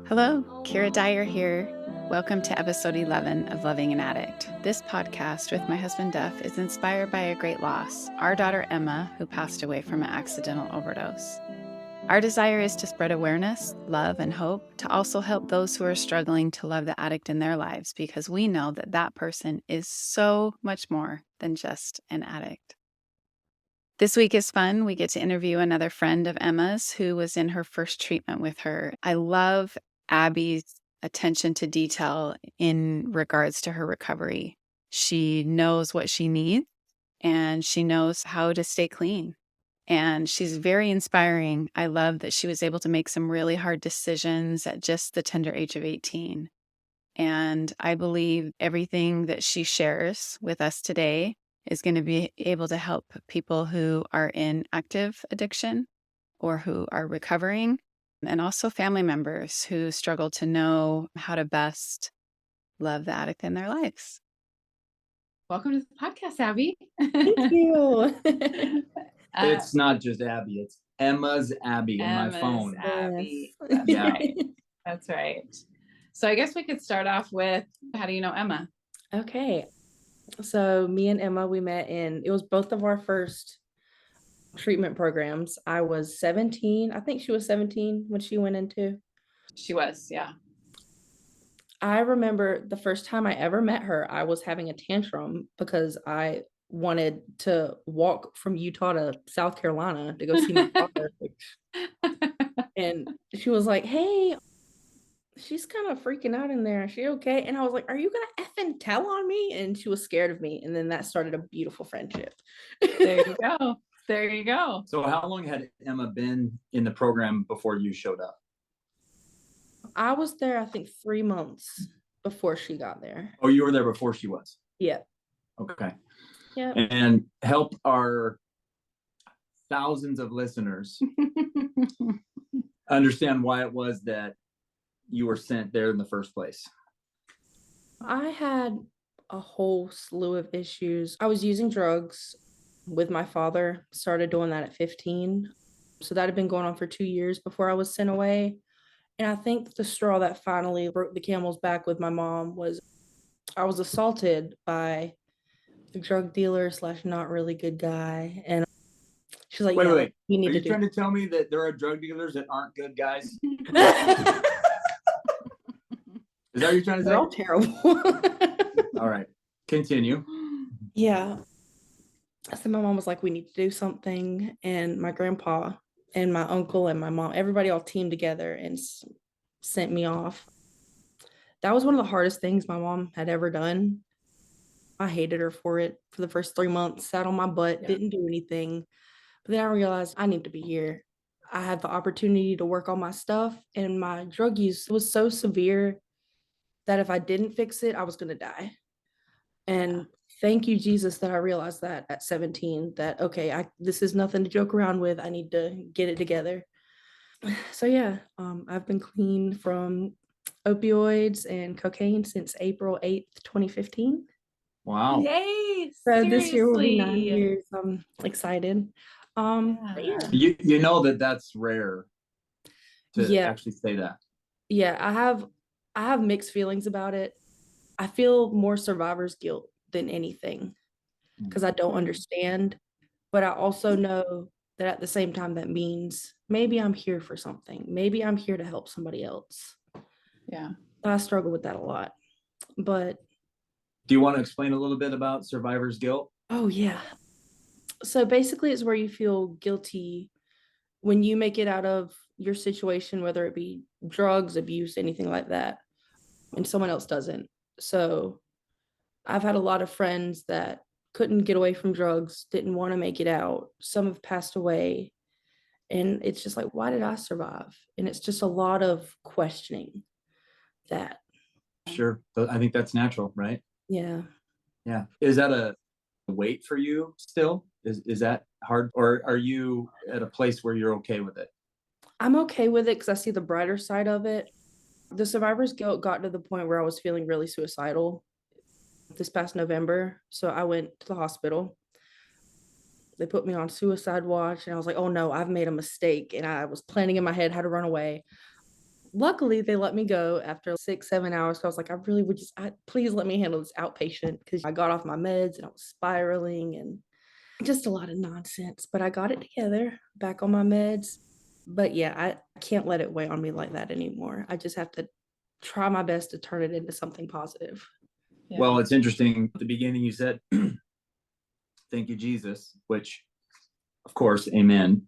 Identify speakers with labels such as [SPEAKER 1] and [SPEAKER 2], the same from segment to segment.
[SPEAKER 1] Hello, Keirra Dyer here. Welcome to episode 11 of Loving an Addict. This podcast with my husband Duff is inspired by a great loss, our daughter Emma, who passed away from an accidental overdose. Our desire is to spread awareness, love, and hope to also help those who are struggling to love the addict in their lives, because we know that that person is so much more than just an addict. This week is fun. We get to interview another friend of Emma's who was in her first treatment with her. I love Abby's attention to detail in regards to her recovery. She knows what she needs and she knows how to stay clean. And she's very inspiring. I love that she was able to make some really hard decisions at just the tender age of 18. And I believe everything that she shares with us today is going to be able to help people who are in active addiction or who are recovering, and also family members who struggle to know how to best love the addict in their lives. Welcome to the podcast, Abby.
[SPEAKER 2] Thank you.
[SPEAKER 3] It's not just Abby, it's Emma's Abby in my phone.
[SPEAKER 1] Abby.
[SPEAKER 2] Yes.
[SPEAKER 1] That's right. That's right. So I guess we could start off with, how do you know Emma?
[SPEAKER 2] Okay. So me and Emma, we met it was both of our first treatment programs. I was 17. I think she was 17 when she went into.
[SPEAKER 1] She was, yeah.
[SPEAKER 2] I remember the first time I ever met her, I was having a tantrum because I wanted to walk from Utah to South Carolina to go see my father. And she was like, "Hey, she's kind of freaking out in there. Is she okay?" And I was like, "Are you gonna effing tell on me?" And she was scared of me. And then that started a beautiful friendship.
[SPEAKER 1] There you go. There you go.
[SPEAKER 3] So how long had Emma been in the program before you showed up?
[SPEAKER 2] I was there, I think 3 months before she got there.
[SPEAKER 3] Oh, you were there before she was?
[SPEAKER 2] Yeah.
[SPEAKER 3] Okay.
[SPEAKER 2] Yeah.
[SPEAKER 3] And help our thousands of listeners understand why it was that you were sent there in the first place.
[SPEAKER 2] I had a whole slew of issues. I was using drugs with my father, started doing that at 15. So that had been going on for 2 years before I was sent away. And I think the straw that finally broke the camel's back with my mom was I was assaulted by the drug dealer / not really good guy. And she's like,
[SPEAKER 3] Wait.
[SPEAKER 2] you need
[SPEAKER 3] Are
[SPEAKER 2] to
[SPEAKER 3] you trying to tell me that there are drug dealers that aren't good guys? Is that what you're trying to say?
[SPEAKER 2] They're all terrible.
[SPEAKER 3] All right. Continue.
[SPEAKER 2] Yeah. So my mom was like, we need to do something. And my grandpa and my uncle and my mom, everybody all teamed together and sent me off. That was one of the hardest things my mom had ever done. I hated her for it for the first 3 months, sat on my butt, didn't do anything. But then I realized I need to be here. I had the opportunity to work on my stuff, and my drug use was so severe that if I didn't fix it, I was going to die. And thank you, Jesus, that I realized that at 17, that, okay, this is nothing to joke around with. I need to get it together. So yeah, I've been clean from opioids and cocaine since April 8th, 2015.
[SPEAKER 3] Wow.
[SPEAKER 1] Yay!
[SPEAKER 2] So this year will be 9
[SPEAKER 1] seriously.
[SPEAKER 2] years. I'm excited. But yeah.
[SPEAKER 3] You know that's rare to actually say that.
[SPEAKER 2] Yeah, I have mixed feelings about it. I feel more survivor's guilt than anything because I don't understand, but I also know that at the same time that means maybe I'm here for something. Maybe I'm here to help somebody else.
[SPEAKER 1] Yeah.
[SPEAKER 2] I struggle with that a lot. But
[SPEAKER 3] do you want to explain a little bit about survivor's guilt?
[SPEAKER 2] Oh yeah. So basically it's where you feel guilty when you make it out of your situation, whether it be drugs, abuse, anything like that, and someone else doesn't. So I've had a lot of friends that couldn't get away from drugs, didn't want to make it out. Some have passed away. And it's just like, why did I survive? And it's just a lot of questioning that.
[SPEAKER 3] Sure. I think that's natural, right?
[SPEAKER 2] Yeah.
[SPEAKER 3] Yeah. Is that a weight for you still? Is that hard? Or are you at a place where you're okay with it?
[SPEAKER 2] I'm okay with it because I see the brighter side of it. The survivor's guilt got to the point where I was feeling really suicidal this past November. So I went to the hospital. They put me on suicide watch and I was like, oh no, I've made a mistake. And I was planning in my head how to run away. Luckily, they let me go after 6, 7 hours. So I was like, I really would please let me handle this outpatient, because I got off my meds and I was spiraling and just a lot of nonsense. But I got it together, back on my meds. But yeah, I can't let it weigh on me like that anymore. I just have to try my best to turn it into something positive.
[SPEAKER 1] Yeah.
[SPEAKER 3] Well, it's interesting. At the beginning, you said, thank you, Jesus, which, of course, amen.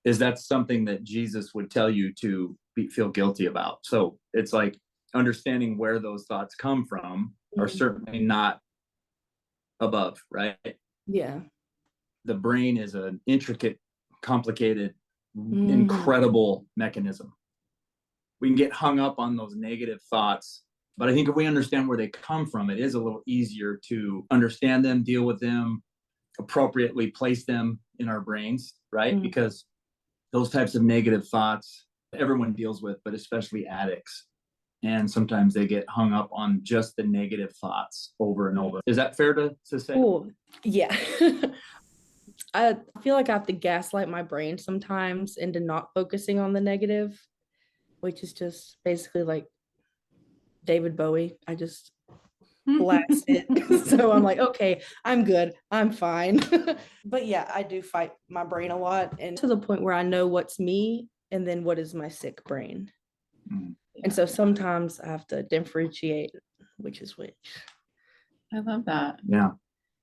[SPEAKER 3] Is that something that Jesus would tell you to feel guilty about? So it's like understanding where those thoughts come from are certainly not above, right?
[SPEAKER 2] Yeah.
[SPEAKER 3] The brain is an intricate, complicated, incredible mechanism. We can get hung up on those negative thoughts, but I think if we understand where they come from, it is a little easier to understand them, deal with them, appropriately place them in our brains, right? Because those types of negative thoughts everyone deals with, but especially addicts. And sometimes they get hung up on just the negative thoughts over and over. Is that fair to say?
[SPEAKER 2] Oh, yeah. I feel like I have to gaslight my brain sometimes into not focusing on the negative, which is just basically like David Bowie. I just blast it. So I'm like, okay, I'm good. I'm fine. But yeah, I do fight my brain a lot, and to the point where I know what's me and then what is my sick brain. And so sometimes I have to differentiate which is which.
[SPEAKER 1] I love that.
[SPEAKER 3] Yeah.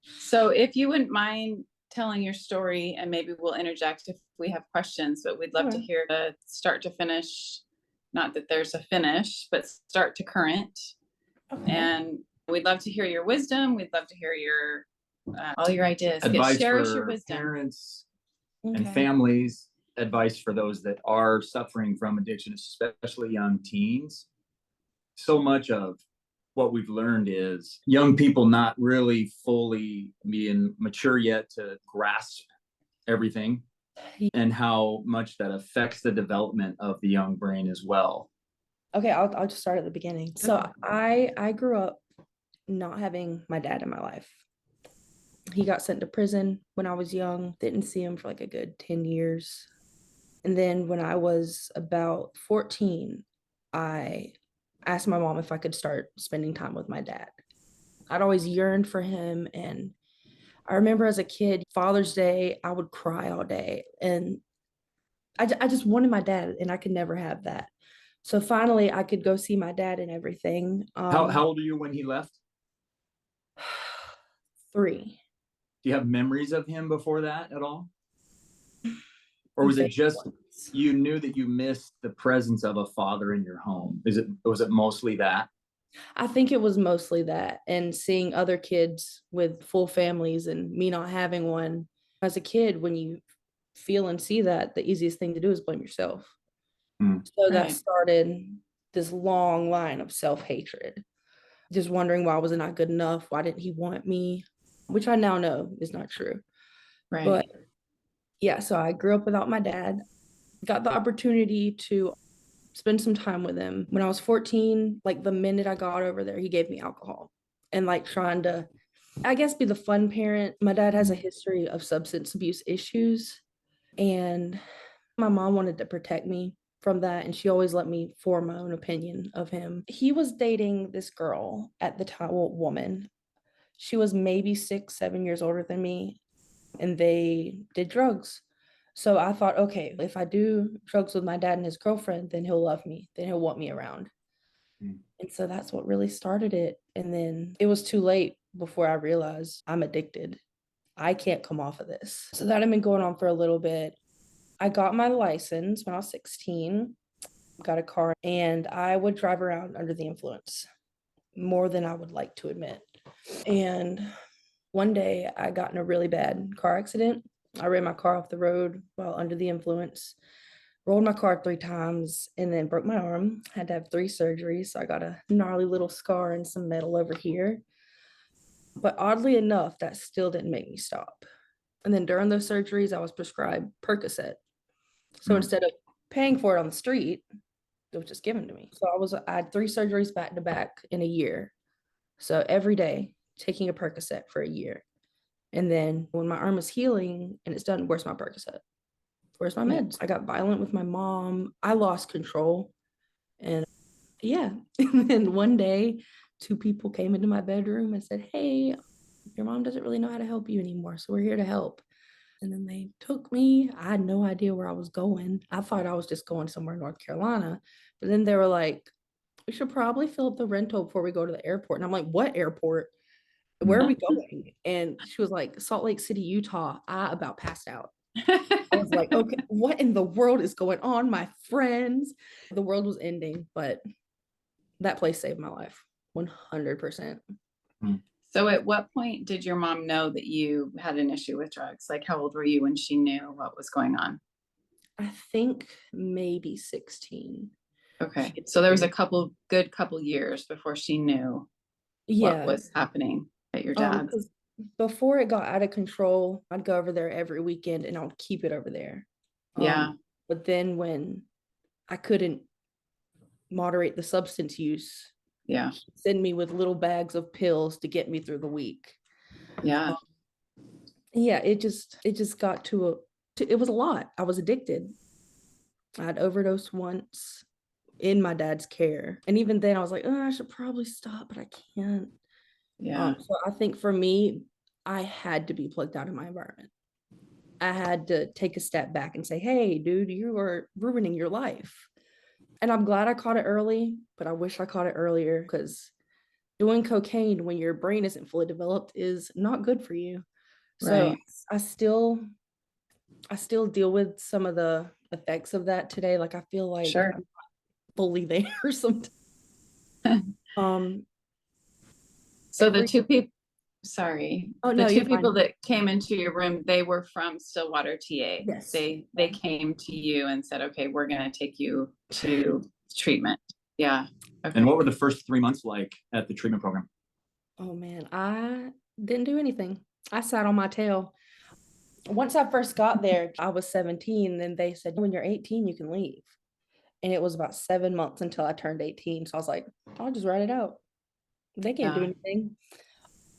[SPEAKER 1] So if you wouldn't mind telling your story, and maybe we'll interject if we have questions, but we'd love to hear the start to finish, not that there's a finish, but start to current. And we'd love to hear your wisdom. We'd love to hear your all your ideas.
[SPEAKER 3] Advice
[SPEAKER 1] share us
[SPEAKER 3] for
[SPEAKER 1] your wisdom.
[SPEAKER 3] Parents and families, advice for those that are suffering from addiction, especially young teens. So much of what we've learned is young people not really fully being mature yet to grasp everything, and how much that affects the development of the young brain as well.
[SPEAKER 2] Okay, I'll just start at the beginning. So I grew up not having my dad in my life. He got sent to prison when I was young, didn't see him for like a good 10 years. And then when I was about 14, I asked my mom if I could start spending time with my dad. I'd always yearned for him. And I remember as a kid, Father's Day, I would cry all day. And I just wanted my dad, and I could never have that. So finally, I could go see my dad and everything.
[SPEAKER 3] How old are you when he left?
[SPEAKER 2] 3.
[SPEAKER 3] Do you have memories of him before that at all? Or was it just you knew that you missed the presence of a father in your home? Was it mostly that?
[SPEAKER 2] I think it was mostly that, and seeing other kids with full families and me not having one. As a kid, when you feel and see that, the easiest thing to do is blame yourself. So that started this long line of self-hatred, just wondering why wasn't I good enough? Why didn't he want me? Which I now know is not true.
[SPEAKER 1] Right.
[SPEAKER 2] But yeah, so I grew up without my dad, got the opportunity to spend some time with him. When I was 14, like the minute I got over there, he gave me alcohol, and like trying to, I guess, be the fun parent. My dad has a history of substance abuse issues, and my mom wanted to protect me from that, and she always let me form my own opinion of him. He was dating this girl at the time, well, woman. She was maybe 6, 7 years older than me, and they did drugs. So I thought, okay, if I do drugs with my dad and his girlfriend, then he'll love me, then he'll want me around. And so that's what really started it. And then it was too late before I realized I'm addicted. I can't come off of this. So that had been going on for a little bit. I got my license when I was 16, got a car, and I would drive around under the influence more than I would like to admit. And one day I got in a really bad car accident. I ran my car off the road while under the influence, rolled my car 3 times, and then broke my arm. Had to have 3 surgeries. So I got a gnarly little scar and some metal over here. But oddly enough, that still didn't make me stop. And then during those surgeries, I was prescribed Percocet. So instead of paying for it on the street, it was just given to me. So I had 3 surgeries back to back in a year. So every day taking a Percocet for a year. And then when my arm is healing and it's done, where's my Percocet? where's my meds? I got violent with my mom. I lost control. And yeah. And then one day, 2 people came into my bedroom and said, hey, your mom doesn't really know how to help you anymore. So we're here to help. And then they took me. I had no idea where I was going. I thought I was just going somewhere in North Carolina. But then they were like, we should probably fill up the rental before we go to the airport. And I'm like, what airport? Where are we going? And she was like, Salt Lake City, Utah. I about passed out. I was like, okay, what in the world is going on? My friends, the world was ending, but that place saved my life 100%.
[SPEAKER 1] So at what point did your mom know that you had an issue with drugs? Like, how old were you when she knew what was going on?
[SPEAKER 2] I think maybe 16.
[SPEAKER 1] Okay. So there was a good couple years before she knew what was happening at your dad's.
[SPEAKER 2] Before it got out of control, I'd go over there every weekend and I would keep it over there.
[SPEAKER 1] Yeah.
[SPEAKER 2] But then when I couldn't moderate the substance use, she'd send me with little bags of pills to get me through the week.
[SPEAKER 1] Yeah.
[SPEAKER 2] It just got it was a lot. I was addicted. I'd overdosed once in my dad's care. And even then I was like, oh, I should probably stop, but I can't.
[SPEAKER 1] Yeah.
[SPEAKER 2] So I think for me, I had to be plugged out of my environment. I had to take a step back and say, hey, dude, you are ruining your life. And I'm glad I caught it early, but I wish I caught it earlier, because doing cocaine when your brain isn't fully developed is not good for you. So I still deal with some of the effects of that today. Like, I feel like I'm not fully there sometimes.
[SPEAKER 1] So the 2 people, the 2 people that came into your room, they were from Stillwater, TA.
[SPEAKER 2] Yes.
[SPEAKER 1] They came to you and said, okay, we're going to take you to treatment. Yeah. Okay.
[SPEAKER 3] And what were the first 3 months like at the treatment program?
[SPEAKER 2] Oh man, I didn't do anything. I sat on my tail. Once I first got there, I was 17. Then they said, when you're 18, you can leave. And it was about 7 months until I turned 18. So I was like, I'll just write it out. They can't do anything.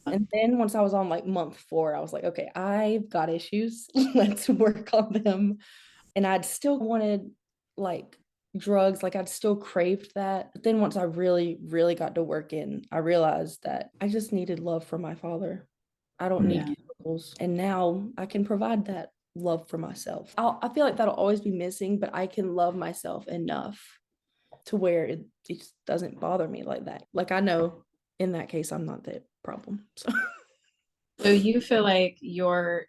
[SPEAKER 2] And then once I was on like month 4, I was like, okay, I've got issues. Let's work on them. And I'd still wanted like drugs, like I'd still craved that. But then once I really, really got to work in, I realized that I just needed love from my father. I don't need chemicals. And now I can provide that love for myself. I feel like that'll always be missing, but I can love myself enough to where it just doesn't bother me like that. Like, I know in that case, I'm not the problem.
[SPEAKER 1] So you feel like your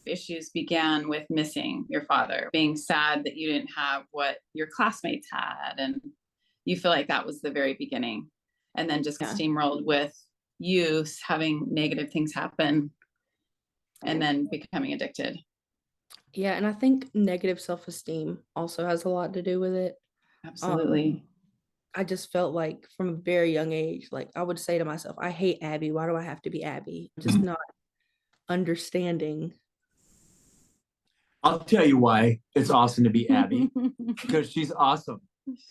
[SPEAKER 1] issues began with missing your father, being sad that you didn't have what your classmates had, and you feel like that was the very beginning, and then just steamrolled with you having negative things happen and then becoming addicted.
[SPEAKER 2] Yeah, and I think negative self-esteem also has a lot to do with it.
[SPEAKER 1] Absolutely.
[SPEAKER 2] I just felt like from a very young age, like I would say to myself, I hate Abby. Why do I have to be Abby? Just not understanding.
[SPEAKER 3] I'll tell you why it's awesome to be Abby, because she's awesome.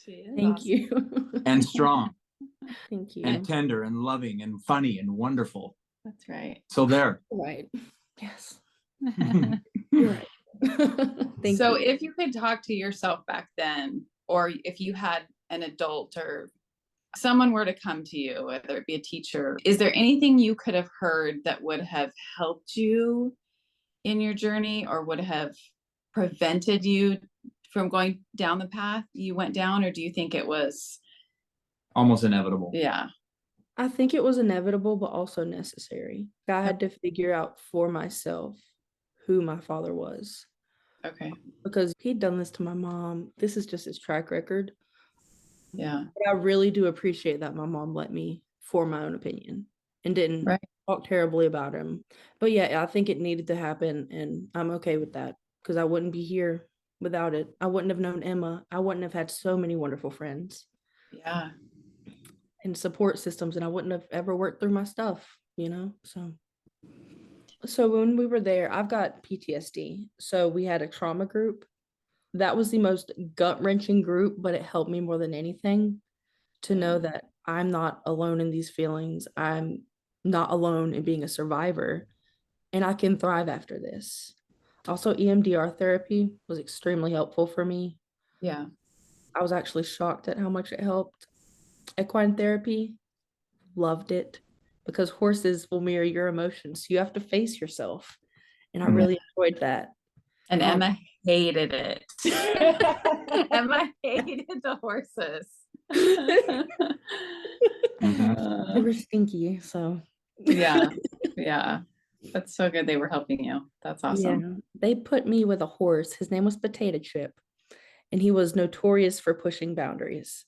[SPEAKER 2] She is. Thank you.
[SPEAKER 3] And strong.
[SPEAKER 2] Thank you.
[SPEAKER 3] And tender and loving and funny and wonderful.
[SPEAKER 1] That's right.
[SPEAKER 3] So there.
[SPEAKER 2] Right. Yes. You're right. Thank
[SPEAKER 1] so
[SPEAKER 2] you.
[SPEAKER 1] If you could talk to yourself back then, or if you had an adult or someone were to come to you, whether it be a teacher, is there anything you could have heard that would have helped you in your journey, or would have prevented you from going down the path you went down? Or do you think it was
[SPEAKER 3] almost inevitable?
[SPEAKER 1] Yeah.
[SPEAKER 2] I think it was inevitable, but also necessary. I had to figure out for myself who my father was.
[SPEAKER 1] Okay.
[SPEAKER 2] Because he'd done this to my mom. This is just his track record.
[SPEAKER 1] Yeah.
[SPEAKER 2] But I really do appreciate that my mom let me form my own opinion and didn't talk terribly about him. But yeah, I think it needed to happen, and I'm okay with that, because I wouldn't be here without it. I wouldn't have known Emma. I wouldn't have had so many wonderful friends.
[SPEAKER 1] Yeah.
[SPEAKER 2] And support systems, and I wouldn't have ever worked through my stuff, So when we were there, I've got PTSD. So we had a trauma group. That was the most gut-wrenching group, but it helped me more than anything to know that I'm not alone in these feelings. I'm not alone in being a survivor, and I can thrive after this. Also, EMDR therapy was extremely helpful for me.
[SPEAKER 1] Yeah.
[SPEAKER 2] I was actually shocked at how much it helped. Equine therapy, loved it, because horses will mirror your emotions. You have to face yourself. And I
[SPEAKER 3] Yeah.
[SPEAKER 2] really enjoyed that.
[SPEAKER 1] And Emma hated it. Emma hated the horses.
[SPEAKER 2] They were stinky, so
[SPEAKER 1] Yeah. Yeah. That's so good they were helping you. That's awesome.
[SPEAKER 2] yeah. They put me with a horse. His name was Potato Chip, and he was notorious for pushing boundaries.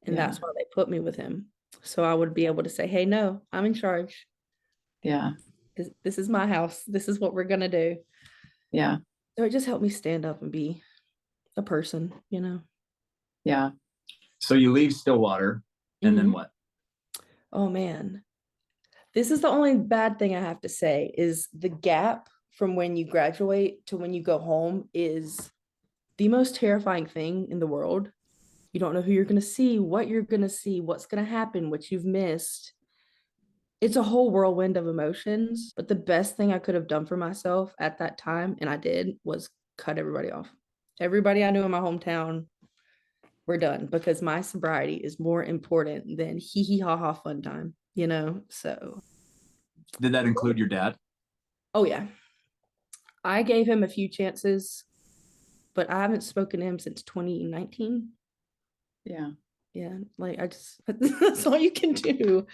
[SPEAKER 2] And
[SPEAKER 1] Yeah.
[SPEAKER 2] that's why they put me with him. So I would be able to say, hey, no, I'm in charge.
[SPEAKER 1] Yeah.
[SPEAKER 2] This is my house. This is what we're going to do.
[SPEAKER 1] Yeah.
[SPEAKER 2] So it just helped me stand up and be a person, you know?
[SPEAKER 1] Yeah.
[SPEAKER 3] So you leave Stillwater, and then
[SPEAKER 2] Mhm.
[SPEAKER 3] what?
[SPEAKER 2] Oh, man. This is the only bad thing I have to say is the gap from when you graduate to when you go home is the most terrifying thing in the world. You don't know who you're going to see, what you're going to see, what's going to happen, what you've missed. It's a whole whirlwind of emotions. But the best thing I could have done for myself at that time, and I did, was cut everybody off. Everybody I knew in my hometown, we're done, because my sobriety is more important than hee hee ha ha fun time, you know? So,
[SPEAKER 3] Did that include your dad?
[SPEAKER 2] oh yeah. I gave him a few chances, but I haven't spoken to him since 2019.
[SPEAKER 1] Yeah.
[SPEAKER 2] Yeah, like I just, that's all you can do.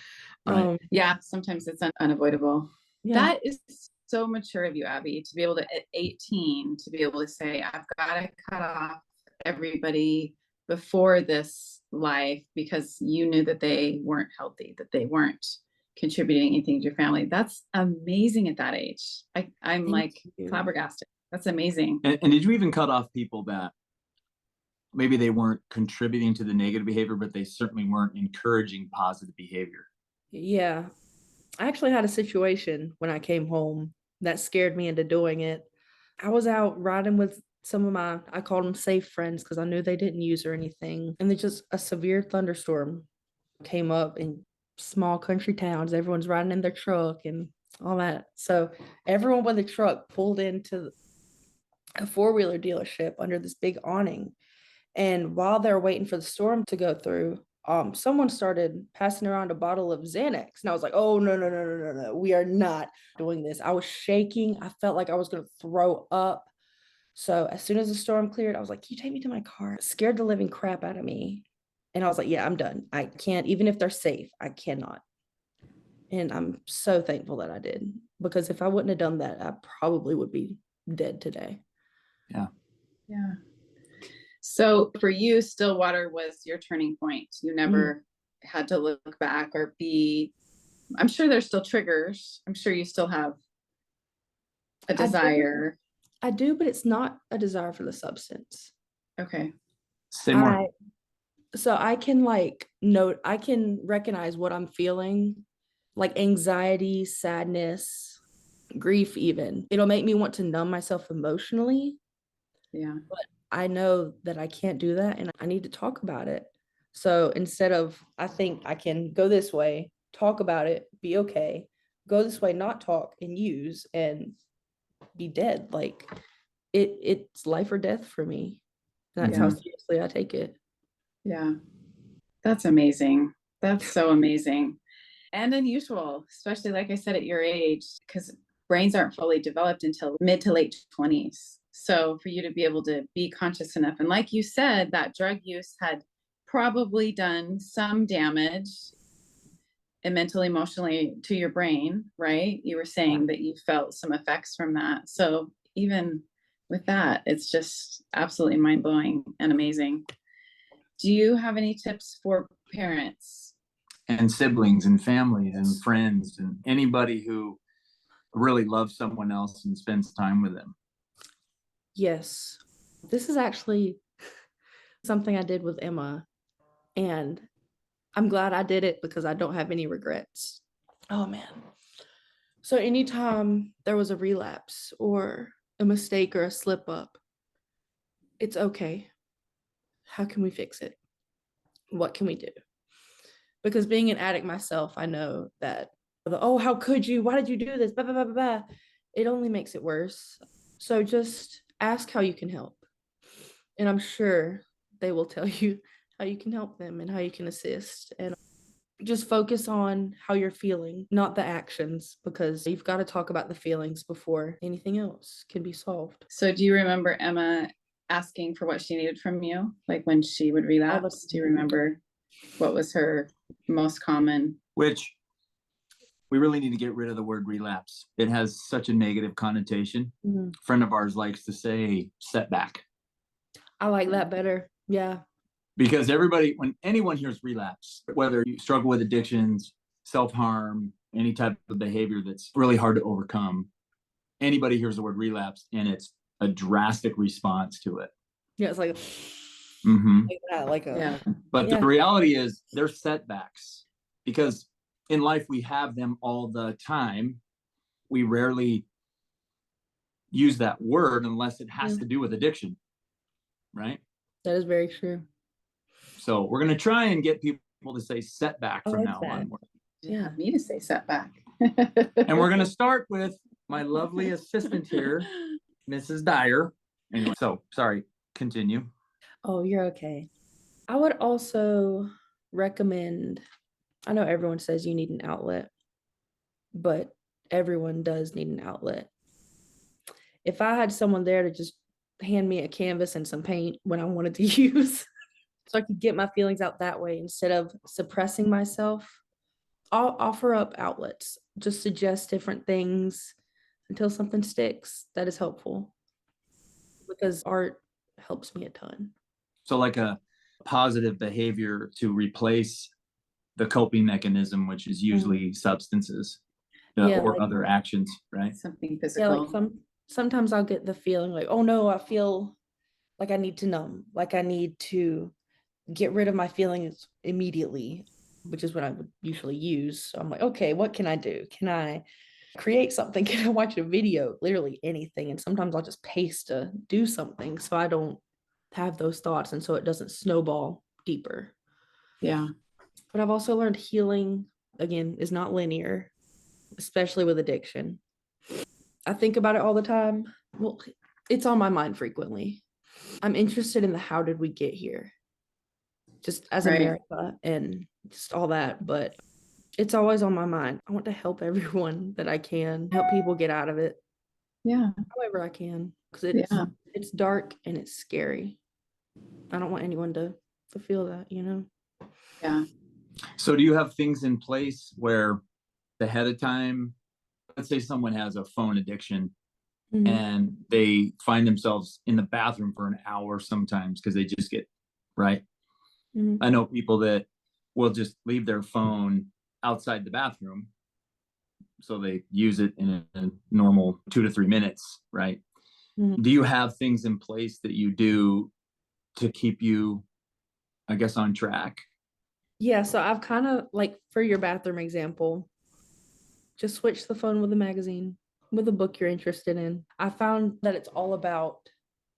[SPEAKER 3] Right.
[SPEAKER 1] Yeah. Sometimes it's unavoidable.
[SPEAKER 2] Yeah.
[SPEAKER 1] That is so mature of you, Abby, to be able to, at 18, to be able to say, I've got to cut off everybody before this life because you knew that they weren't healthy, that they weren't contributing anything to your family. That's amazing at that age. I'm
[SPEAKER 2] Thank
[SPEAKER 1] like
[SPEAKER 2] you.
[SPEAKER 1] flabbergasted. That's amazing.
[SPEAKER 3] And did you even cut off people that maybe they weren't contributing to the negative behavior, but they certainly weren't encouraging positive behavior?
[SPEAKER 2] Yeah. I actually had a situation when I came home that scared me into doing it. I was out riding with some of my, I called them safe friends because I knew they didn't use or anything. And then just a severe thunderstorm came up in small country towns. Everyone's riding in their truck and all that. So everyone with a truck pulled into a four-wheeler dealership under this big awning. And while they're waiting for the storm to go through, someone started passing around a bottle of Xanax. And I was like, oh, no, no, no, no, no, no. We are not doing this. I was shaking. I felt like I was going to throw up. So as soon as the storm cleared, I was like, can you take me to my car? It scared the living crap out of me. And I was like, yeah, I'm done. I can't, even if they're safe, I cannot. And I'm so thankful that I did, because if I wouldn't have done that, I probably would be dead today.
[SPEAKER 3] Yeah.
[SPEAKER 1] Yeah. So for you, Stillwater was your turning point. You never had to look back or be, I'm sure there's still triggers. I'm sure you still have a desire.
[SPEAKER 2] I do, but it's not a desire for the substance.
[SPEAKER 1] Okay.
[SPEAKER 3] Say more.
[SPEAKER 2] So I can like note, I can recognize what I'm feeling, like anxiety, sadness, grief, even. It'll make me want to numb myself emotionally.
[SPEAKER 1] Yeah.
[SPEAKER 2] But I know that I can't do that and I need to talk about it. So instead of, I think I can go this way, talk about it, be okay, go this way, not talk and use and be dead. Like it's life or death for me. And that's how seriously I take it.
[SPEAKER 1] Yeah. That's amazing. That's so amazing and unusual, especially like I said, at your age, because brains aren't fully developed until mid to late 20s. So for you to be able to be conscious enough, and like you said, that drug use had probably done some damage and mentally, emotionally to your brain, right? You were saying that you felt some effects from that. So even with that, it's just absolutely mind blowing and amazing. Do you have any tips for parents?
[SPEAKER 3] And siblings and families and friends and anybody who really loves someone else and spends time with them?
[SPEAKER 2] Yes. This is actually something I did with Emma, and I'm glad I did it because I don't have any regrets. Oh man. So anytime there was a relapse or a mistake or a slip up, it's okay. How can we fix it? What can we do? Because being an addict myself, I know that, oh, how could you? Why did you do this? Blah, blah, blah, blah, blah. It only makes it worse. So just ask how you can help. And I'm sure they will tell you how you can help them and how you can assist. And just focus on how you're feeling, not the actions, because you've got to talk about the feelings before anything else can be solved.
[SPEAKER 1] So do you remember Emma asking for what she needed from you? Like when she would relapse, do you remember what was her most common?
[SPEAKER 3] Which we really need to get rid of the word relapse. It has such a negative connotation.
[SPEAKER 2] Mhm.
[SPEAKER 3] A friend of ours likes to say setback.
[SPEAKER 2] I like that better. Yeah.
[SPEAKER 3] Because when anyone hears relapse, whether you struggle with addictions, self-harm, any type of behavior that's really hard to overcome, anybody hears the word relapse and it's a drastic response to it.
[SPEAKER 2] Yeah, it's like,
[SPEAKER 3] like
[SPEAKER 2] that, like a
[SPEAKER 3] But the reality is there's setbacks, because in life we have them all the time. We rarely use that word unless it has to do with addiction, right?
[SPEAKER 2] That is very true.
[SPEAKER 3] So we're going to try and get people to say setback from now on.
[SPEAKER 1] Yeah, me to say setback.
[SPEAKER 3] And we're going to start with my lovely assistant here, Mrs. Dyer. Anyway, so sorry, continue.
[SPEAKER 2] Oh, you're okay. I would also recommend, I know everyone says you need an outlet, but everyone does need an outlet. If I had someone there to just hand me a canvas and some paint when I wanted to use, so I could get my feelings out that way instead of suppressing myself, I'll offer up outlets, just suggest different things until something sticks that is helpful, because art helps me a ton.
[SPEAKER 3] So like a positive behavior to replace the coping mechanism, which is usually substances or other actions, right?
[SPEAKER 1] Something physical.
[SPEAKER 2] Yeah, like sometimes I'll get the feeling like, oh no, I feel like I need to numb, like I need to get rid of my feelings immediately, which is what I would usually use. So I'm like, okay, what can I do? Can I create something? Can I watch a video? Literally anything. And sometimes I'll just paste to do something so I don't have those thoughts and so it doesn't snowball deeper.
[SPEAKER 1] Yeah.
[SPEAKER 2] But I've also learned healing, again, is not linear, especially with addiction. I think about it all the time. Well, it's on my mind frequently. I'm interested in the how did we get here, just as America and just all that, but it's always on my mind. I want to help everyone that I can, help people get out of it.
[SPEAKER 1] Yeah.
[SPEAKER 2] However I can, because it's dark and it's scary. I don't want anyone to feel that, you know?
[SPEAKER 1] Yeah.
[SPEAKER 3] So do you have things in place where ahead of time, let's say someone has a phone addiction and they find themselves in the bathroom for an hour sometimes because they just get, right? I know people that will just leave their phone outside the bathroom, so they use it in a normal 2 to 3 minutes, right? Do you have things in place that you do to keep you, I guess, on track?
[SPEAKER 2] Yeah, so I've kind of, like, for your bathroom example, just switch the phone with a magazine, with a book you're interested in. I found that it's all about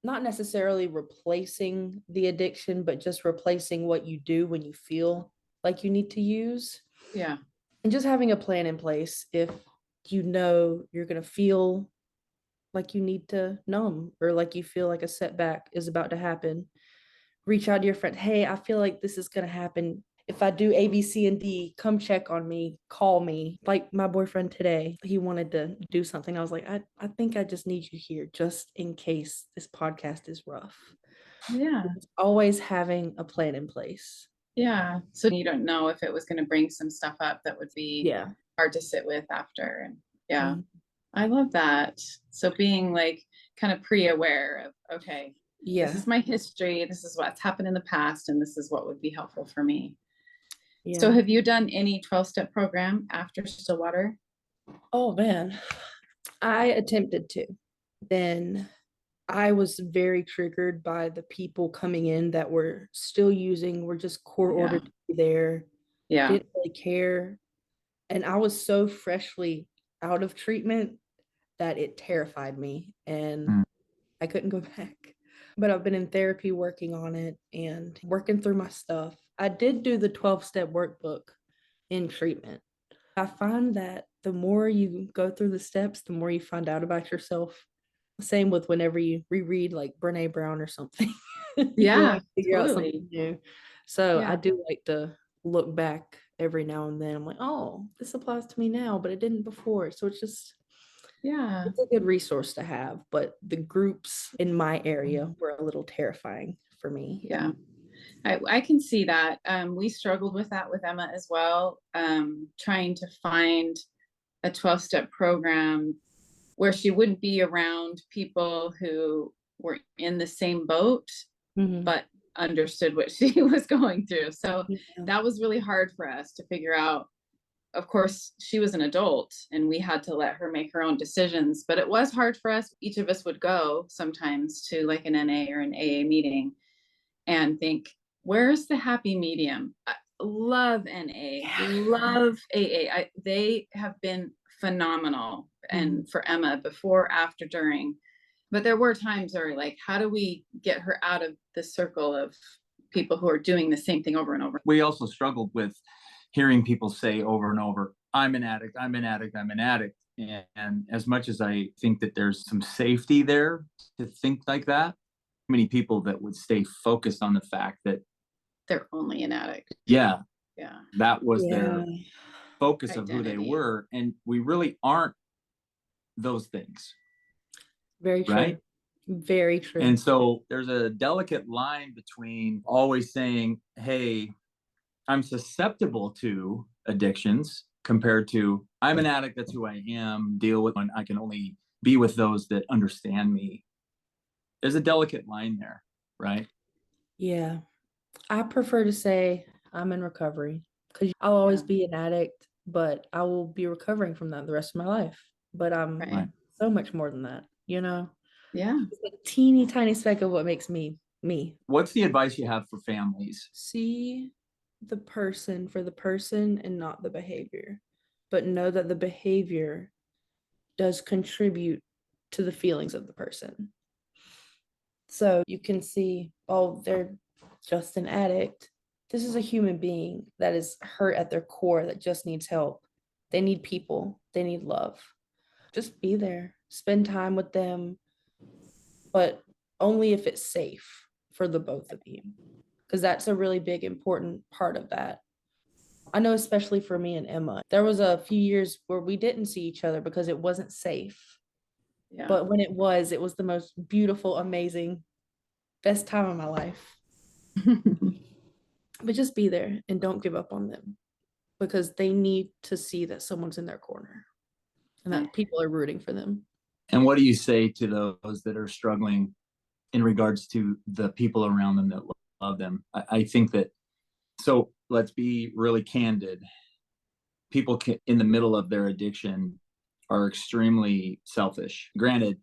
[SPEAKER 2] not necessarily replacing the addiction, but just replacing what you do when you feel like you need to use.
[SPEAKER 1] Yeah.
[SPEAKER 2] And just having a plan in place if you know you're going to feel like you need to numb or like you feel like a setback is about to happen. Reach out to your friend. Hey, I feel like this is going to happen. If I do A, B, C, and D, come check on me, call me. Like my boyfriend today, he wanted to do something. I was like, I think I just need you here just in case this podcast is rough.
[SPEAKER 1] Yeah.
[SPEAKER 2] It's always having a plan in place.
[SPEAKER 1] Yeah. So you don't know if it was going to bring some stuff up that would be hard to sit with after. And I love that. So being like kind of pre-aware of, okay, this is my history. This is what's happened in the past. And this is what would be helpful for me. Yeah. So have you done any 12-step program after Stillwater?
[SPEAKER 2] Oh man, I attempted to. Then I was very triggered by the people coming in that were still using, were just core ordered to be there.
[SPEAKER 1] Yeah.
[SPEAKER 2] Didn't really care. And I was so freshly out of treatment that it terrified me and I couldn't go back. But I've been in therapy working on it and working through my stuff. I did do the 12-step workbook in treatment. I find that the more you go through the steps, the more you find out about yourself. Same with whenever you reread like Brene Brown or something. You
[SPEAKER 1] Yeah,
[SPEAKER 2] wanna figure out
[SPEAKER 1] totally.
[SPEAKER 2] something new. So
[SPEAKER 1] Yeah.
[SPEAKER 2] I do like to look back every now and then. I'm like, oh, this applies to me now, but it didn't before. So
[SPEAKER 1] Yeah.
[SPEAKER 2] it's a good resource to have. But the groups in my area were a little terrifying for me.
[SPEAKER 1] Yeah. I can see that. We struggled with that with Emma as well, trying to find a 12-step program where she wouldn't be around people who were in the same boat,
[SPEAKER 2] Mhm.
[SPEAKER 1] but understood what she was going through. So
[SPEAKER 2] Yeah.
[SPEAKER 1] that was really hard for us to figure out. Of course, she was an adult and we had to let her make her own decisions, but it was hard for us. Each of us would go sometimes to like an NA or an AA meeting and think, where's the happy medium? I love NA, love AA. They have been phenomenal. And for Emma, before, after, during. But there were times where like, how do we get her out of the circle of people who are doing the same thing over and over?
[SPEAKER 3] We also struggled with hearing people say over and over, I'm an addict, I'm an addict, I'm an addict. And as much as I think that there's some safety there to think like that, many people that would stay focused on the fact that
[SPEAKER 1] they're only an addict.
[SPEAKER 3] Yeah.
[SPEAKER 1] Yeah.
[SPEAKER 3] That was
[SPEAKER 2] Yeah.
[SPEAKER 3] their focus of who they
[SPEAKER 1] Identity.
[SPEAKER 3] were. And we really aren't those things.
[SPEAKER 2] Very true.
[SPEAKER 3] Right?
[SPEAKER 2] Very true.
[SPEAKER 3] And so there's a delicate line between always saying, hey, I'm susceptible to addictions compared to I'm an addict, that's who I am, deal with when I can only be with those that understand me. There's a delicate line there, right?
[SPEAKER 2] Yeah. I prefer to say I'm in recovery because I'll always be an addict, but I will be recovering from that the rest of my life. But I'm
[SPEAKER 1] Right.
[SPEAKER 2] so much more than that, you know?
[SPEAKER 1] Yeah.
[SPEAKER 2] It's a teeny tiny speck of what makes me me.
[SPEAKER 3] What's the advice you have for families?
[SPEAKER 2] See the person for the person and not the behavior, but know that the behavior does contribute to the feelings of the person. So you can see, oh, they're just an addict. This is a human being that is hurt at their core, that just needs help. They need people, they need love. Just be there, spend time with them, but only if it's safe for the both of you, because that's a really big, important part of that. I know, especially for me and Emma, there was a few years where we didn't see each other because it wasn't safe.
[SPEAKER 1] Yeah.
[SPEAKER 2] But when it was the most beautiful, amazing, best time of my life. But just be there and don't give up on them, because they need to see that someone's in their corner and that people are rooting for them.
[SPEAKER 3] And what do you say to those that are struggling in regards to the people around them that love them? I think that, so let's be really candid. People in the middle of their addiction are extremely selfish. Granted,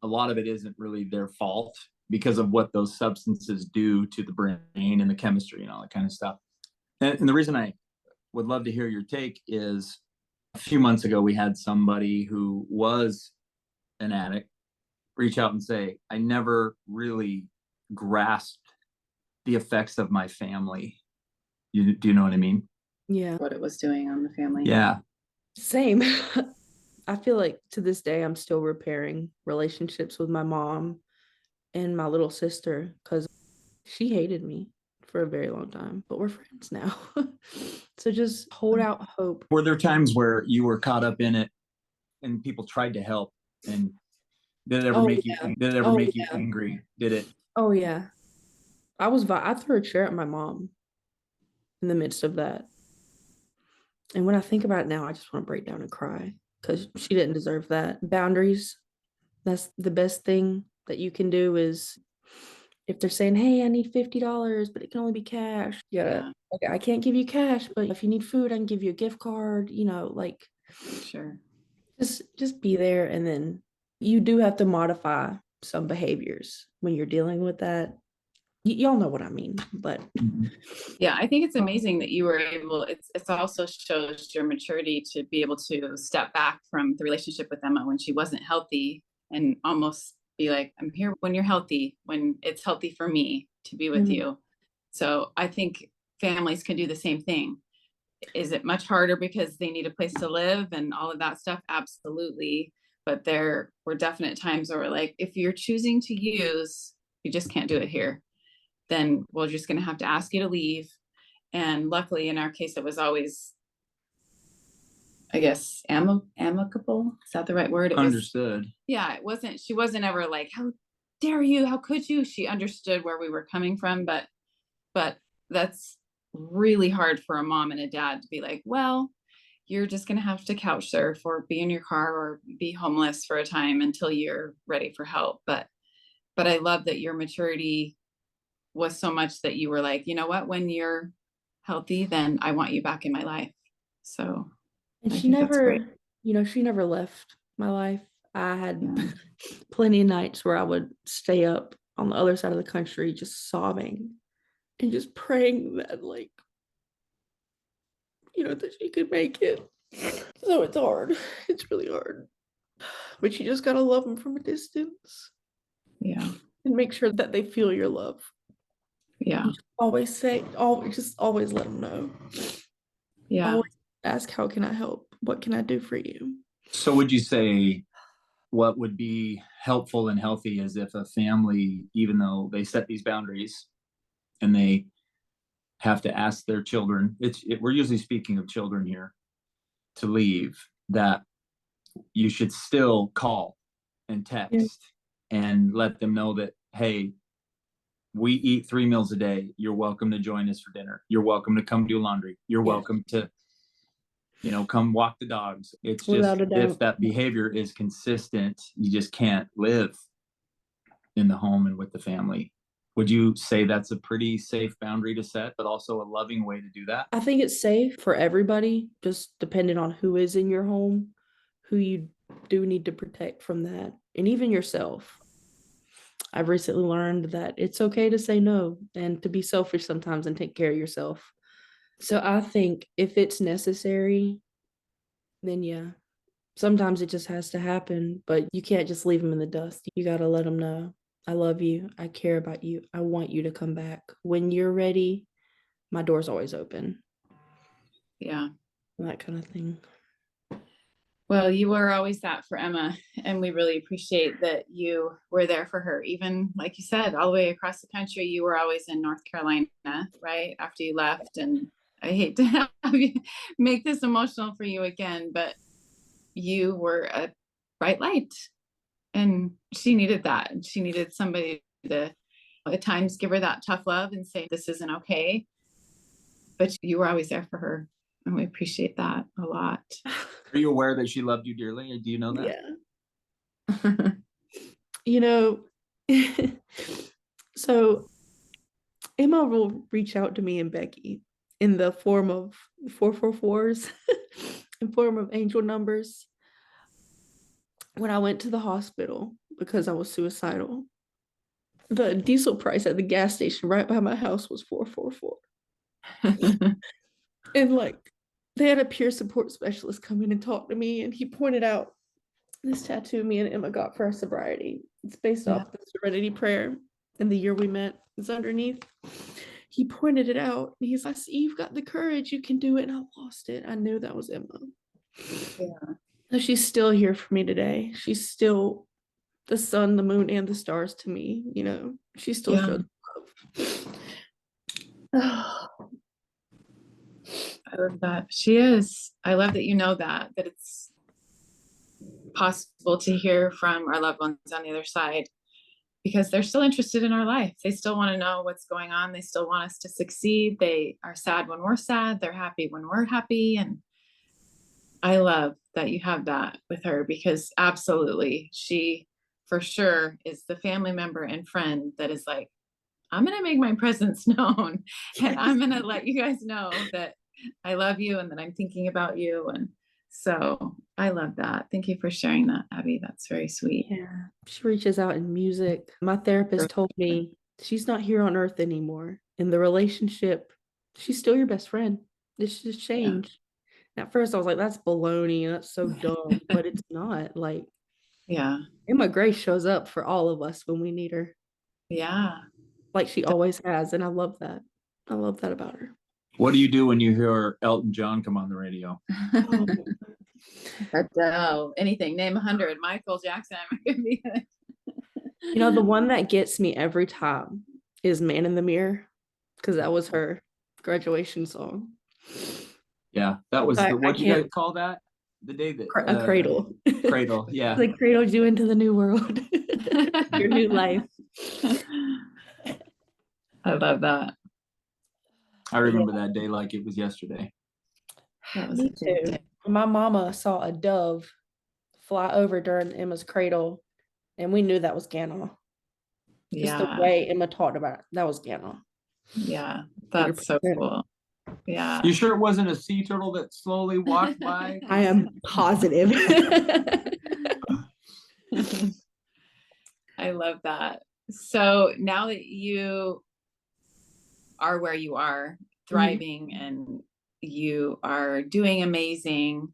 [SPEAKER 3] a lot of it isn't really their fault because of what those substances do to the brain and the chemistry and all that kind of stuff. And the reason I would love to hear your take is a few months ago, we had somebody who was an addict reach out and say, I never really grasped the effects of my family. Do you know what I mean?
[SPEAKER 2] Yeah.
[SPEAKER 1] What it was doing on the family.
[SPEAKER 3] Yeah.
[SPEAKER 2] Same. I feel like to this day, I'm still repairing relationships with my mom and my little sister, because she hated me for a very long time, but we're friends now. So just hold out hope.
[SPEAKER 3] Were there times where you were caught up in it and people tried to help, and did it ever make you angry? Did it?
[SPEAKER 2] Oh yeah. I threw a chair at my mom in the midst of that. And when I think about it now, I just want to break down and cry, because she didn't deserve that. Boundaries. That's the best thing that you can do. Is if they're saying, hey, I need $50, but it can only be cash. Yeah. Okay, I can't give you cash, but if you need food, I can give you a gift card, like.
[SPEAKER 1] Sure.
[SPEAKER 2] Just be there. And then you do have to modify some behaviors when you're dealing with that. Y'all know what I mean, but
[SPEAKER 1] yeah, I think it's amazing that you were able, it's also shows your maturity to be able to step back from the relationship with Emma when she wasn't healthy, and almost be like, I'm here when you're healthy, when it's healthy for me to be with you. So I think families can do the same thing. Is it much harder because they need a place to live and all of that stuff? Absolutely. but there were definite times where we're like, if you're choosing to use, you just can't do it here, then we're just going to have to ask you to leave. And luckily in our case, it was always, I guess, amicable. Is that the right word? It
[SPEAKER 3] Understood.
[SPEAKER 1] she wasn't ever like, how dare you? How could you? She understood where we were coming from, but that's really hard for a mom and a dad to be like, well, you're just going to have to couch surf or be in your car or be homeless for a time until you're ready for help. But I love that your maturity was so much that you were like, you know what, when you're healthy, then I want you back in my life. So
[SPEAKER 2] And
[SPEAKER 1] I
[SPEAKER 2] she
[SPEAKER 1] think that's great.
[SPEAKER 2] never, she never left my life. I had plenty of nights where I would stay up on the other side of the country just sobbing and just praying that, like, that she could make it. So it's hard. It's really hard. But you just gotta love them from a distance.
[SPEAKER 1] Yeah.
[SPEAKER 2] And make sure that they feel your love.
[SPEAKER 1] Yeah.
[SPEAKER 2] You just always always let them know.
[SPEAKER 1] Yeah.
[SPEAKER 2] Always ask, how can I help? What can I do for you?
[SPEAKER 3] So would you say what would be helpful and healthy is if a family, even though they set these boundaries and they have to ask their children, we're usually speaking of children here, to leave, that you should still call and text and let them know that, hey, we eat 3 meals a day. You're welcome to join us for dinner. You're welcome to come do laundry. You're welcome to, come walk the dogs. It's just, if that behavior is consistent, you just can't live in the home and with the family. Would you say that's a pretty safe boundary to set, but also a loving way to do that?
[SPEAKER 2] I think it's safe for everybody, just depending on who is in your home, who you do need to protect from that, and even yourself. I've recently learned that it's okay to say no and to be selfish sometimes and take care of yourself. So I think if it's necessary, then yeah, sometimes it just has to happen, but you can't just leave them in the dust. You got to let them know, I love you. I care about you. I want you to come back. When you're ready, my door's always open.
[SPEAKER 1] Yeah.
[SPEAKER 2] That kind of thing.
[SPEAKER 1] Well, you were always that for Emma, and we really appreciate that you were there for her. Even like you said, all the way across the country, you were always in North Carolina, right? After you left. And I hate to have you make this emotional for you again, but you were a bright light and she needed that. She needed somebody to at times give her that tough love and say, this isn't okay. But you were always there for her. And we appreciate that a lot.
[SPEAKER 3] Are you aware that she loved you dearly? Or do you know that?
[SPEAKER 2] Yeah. So Emma will reach out to me and Becky in the form of 444s, in form of angel numbers. When I went to the hospital because I was suicidal, the diesel price at the gas station right by my house was 444. And like, they had a peer support specialist come in and talk to me, and he pointed out this tattoo me and Emma got for our sobriety. It's based off the Serenity Prayer, and the year we met is underneath. He pointed it out, and he's like, you've got the courage, you can do it. And I lost it. I knew that was Emma.
[SPEAKER 1] Yeah.
[SPEAKER 2] So she's still here for me today. She's still the sun, the moon, and the stars to me. She still shows love.
[SPEAKER 1] I love that. She is. I love that you know that it's possible to hear from our loved ones on the other side, because they're still interested in our life. They still want to know what's going on. They still want us to succeed. They are sad when we're sad. They're happy when we're happy. And I love that you have that with her, because absolutely, she for sure is the family member and friend that is like, I'm going to make my presence known, and I'm going to let you guys know that I love you and that I'm thinking about you. And so I love that. Thank you for sharing that, Abby. That's very sweet.
[SPEAKER 2] Yeah. She reaches out in music. My therapist told me she's not here on earth anymore. In the relationship, she's still your best friend. It's just changed. Yeah. At first I was like, that's baloney. That's so dumb. But it's not. Like,
[SPEAKER 1] yeah.
[SPEAKER 2] Emma Grace shows up for all of us when we need her.
[SPEAKER 1] Yeah.
[SPEAKER 2] Like she always has. And I love that. I love that about her.
[SPEAKER 3] What do you do when you hear Elton John come on the radio?
[SPEAKER 1] Adele, anything. Name 100. Michael Jackson.
[SPEAKER 2] You know, the one that gets me every time is Man in the Mirror, because that was her graduation song.
[SPEAKER 3] Yeah, that was what do you guys
[SPEAKER 2] can't-
[SPEAKER 3] call that? The day that
[SPEAKER 2] A cradle.
[SPEAKER 3] Cradle, yeah.
[SPEAKER 2] Like cradled you into the new world, your new life.
[SPEAKER 1] I love that.
[SPEAKER 3] I remember that day like it was yesterday.
[SPEAKER 1] That was
[SPEAKER 2] Me
[SPEAKER 1] a good
[SPEAKER 2] too.
[SPEAKER 1] day.
[SPEAKER 2] My mama saw a dove fly over during Emma's cradle, and we knew that was Ganna. Just the
[SPEAKER 1] Yeah.
[SPEAKER 2] way Emma talked about it, that was Ganna.
[SPEAKER 1] Yeah. That's so
[SPEAKER 2] 100%.
[SPEAKER 1] cool. Yeah.
[SPEAKER 3] You sure it wasn't a sea turtle that slowly walked by?
[SPEAKER 2] I am positive.
[SPEAKER 1] I love that. So now that you are where you are, thriving, and you are doing amazing,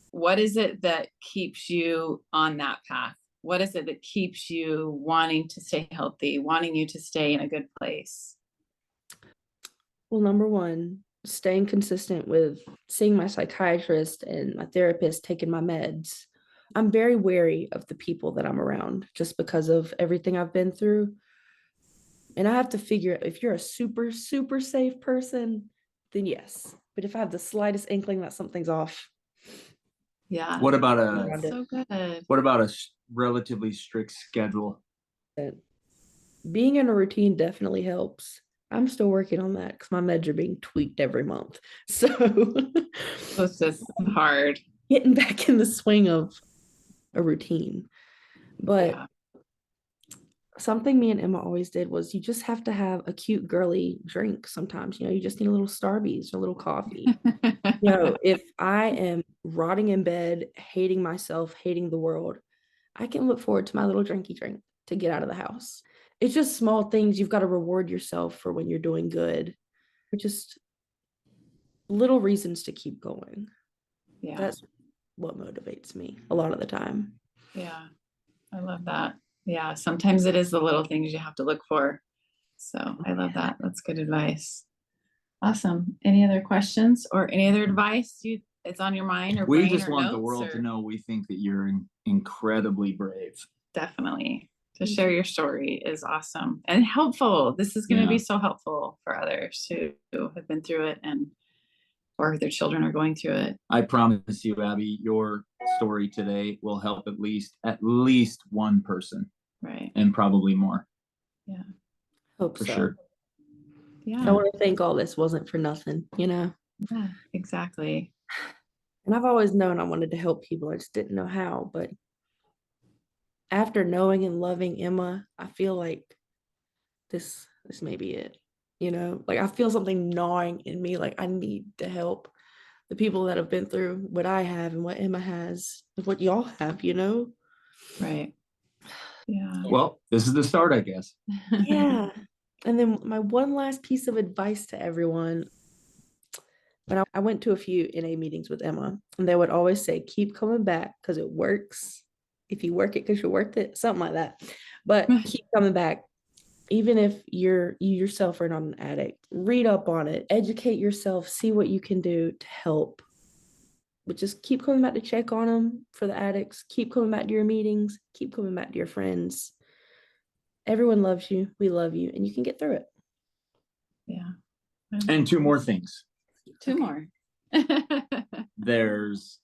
[SPEAKER 1] what is it that keeps you on that path? What is it that keeps you wanting to stay healthy, wanting you to stay in a good place?
[SPEAKER 2] Well, number one, staying consistent with seeing my psychiatrist and my therapist, taking my meds. I'm very wary of the people that I'm around just because of everything I've been through. And I have to figure if you're a super, super safe person, then yes. But if I have the slightest inkling that something's off,
[SPEAKER 1] Yeah.
[SPEAKER 3] What about
[SPEAKER 1] That's so good.
[SPEAKER 3] what about a relatively strict schedule?
[SPEAKER 2] being in a routine definitely helps. I'm still working on that because my meds are being tweaked every month. So
[SPEAKER 1] It's just hard.
[SPEAKER 2] getting back in the swing of a routine. But
[SPEAKER 1] Yeah.
[SPEAKER 2] something me and Emma always did was you just have to have a cute girly drink sometimes. You know, you just need a little Starbies or a little coffee. You know, if I am rotting in bed, hating myself, hating the world, I can look forward to my little drinky drink to get out of the house. It's just small things you've got to reward yourself for when you're doing good. Just little reasons to keep going.
[SPEAKER 1] Yeah.
[SPEAKER 2] That's what motivates me a lot of the time.
[SPEAKER 1] Yeah. I love that. Yeah. Sometimes it is the little things you have to look for. So I love that. That's good advice. Awesome. Any other questions or any other advice it's on your mind or
[SPEAKER 3] We
[SPEAKER 1] brain
[SPEAKER 3] just
[SPEAKER 1] or
[SPEAKER 3] want the
[SPEAKER 1] notes,
[SPEAKER 3] world
[SPEAKER 1] or...
[SPEAKER 3] to know we think that you're incredibly brave.
[SPEAKER 1] Definitely. To share your story is awesome and helpful. This is going to be so helpful for others who have been through it or their children are going through it.
[SPEAKER 3] I promise you, Abby, your story today will help at least one person.
[SPEAKER 1] Right.
[SPEAKER 3] And probably more.
[SPEAKER 1] Yeah.
[SPEAKER 2] Hope
[SPEAKER 1] for
[SPEAKER 2] so.
[SPEAKER 1] Sure. Yeah.
[SPEAKER 2] I want to think all this wasn't for nothing, you know?
[SPEAKER 1] Yeah, exactly.
[SPEAKER 2] And I've always known I wanted to help people. I just didn't know how. But after knowing and loving Emma, I feel like this may be it. You know, like I feel something gnawing in me. Like I need to help the people that have been through what I have and what Emma has, and what y'all have, you know?
[SPEAKER 1] Right. Yeah.
[SPEAKER 3] Well, this is the start, I guess.
[SPEAKER 2] Yeah. And then my one last piece of advice to everyone. But I went to a few NA meetings with Emma, and they would always say, keep coming back because it works. If you work it because you're worth it, something like that. But keep coming back. Even if you yourself are not an addict, read up on it, educate yourself, see what you can do to help. But just keep coming back to check on them for the addicts. Keep coming back to your meetings. Keep coming back to your friends. Everyone loves you. We love you. And you can get through it.
[SPEAKER 1] Yeah.
[SPEAKER 3] And two more things.
[SPEAKER 1] Two more.
[SPEAKER 3] There's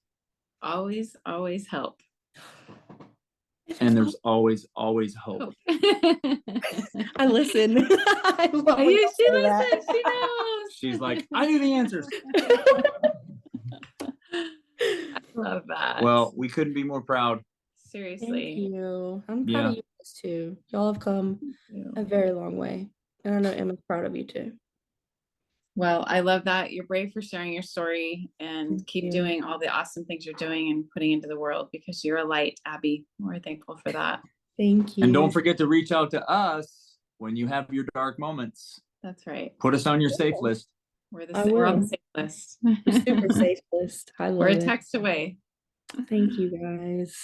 [SPEAKER 1] always help.
[SPEAKER 3] And there's always hope.
[SPEAKER 2] I listen. I love
[SPEAKER 1] she listens. She knows.
[SPEAKER 3] She's like, I knew the answers.
[SPEAKER 1] I love that.
[SPEAKER 3] Well, we couldn't be more proud.
[SPEAKER 1] Seriously.
[SPEAKER 2] Thank you. I'm proud of you guys too. Y'all have come a very long way. And I know Emma's proud of you too.
[SPEAKER 1] Well, I love that. You're brave for sharing your story and keep doing all the awesome things you're doing and putting into the world because you're a light, Abby. We're thankful for that.
[SPEAKER 2] Thank you.
[SPEAKER 3] And don't forget to reach out to us when you have your dark moments.
[SPEAKER 1] That's right.
[SPEAKER 3] Put us on your safe list.
[SPEAKER 1] We're on the safe list.
[SPEAKER 2] Super safe list. I love it.
[SPEAKER 1] We're a text away.
[SPEAKER 2] Thank you guys.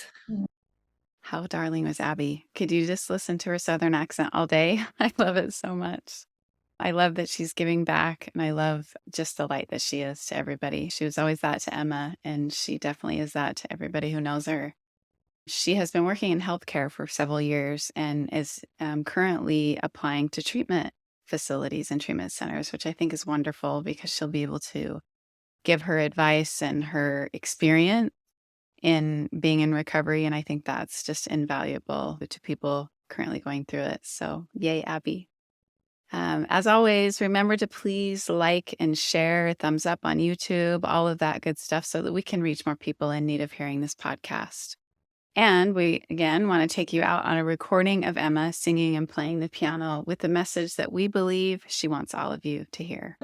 [SPEAKER 1] How darling was Abby. Could you just listen to her Southern accent all day? I love it so much. I love that she's giving back, and I love just the light that she is to everybody. She was always that to Emma, and she definitely is that to everybody who knows her. She has been working in healthcare for several years and is currently applying to treatment facilities and treatment centers, which I think is wonderful because she'll be able to give her advice and her experience in being in recovery. And I think that's just invaluable to people currently going through it. So yay, Abby. As always, remember to please like and share, thumbs up on YouTube, all of that good stuff so that we can reach more people in need of hearing this podcast. And we, again, want to take you out on a recording of Emma singing and playing the piano with the message that we believe she wants all of you to hear.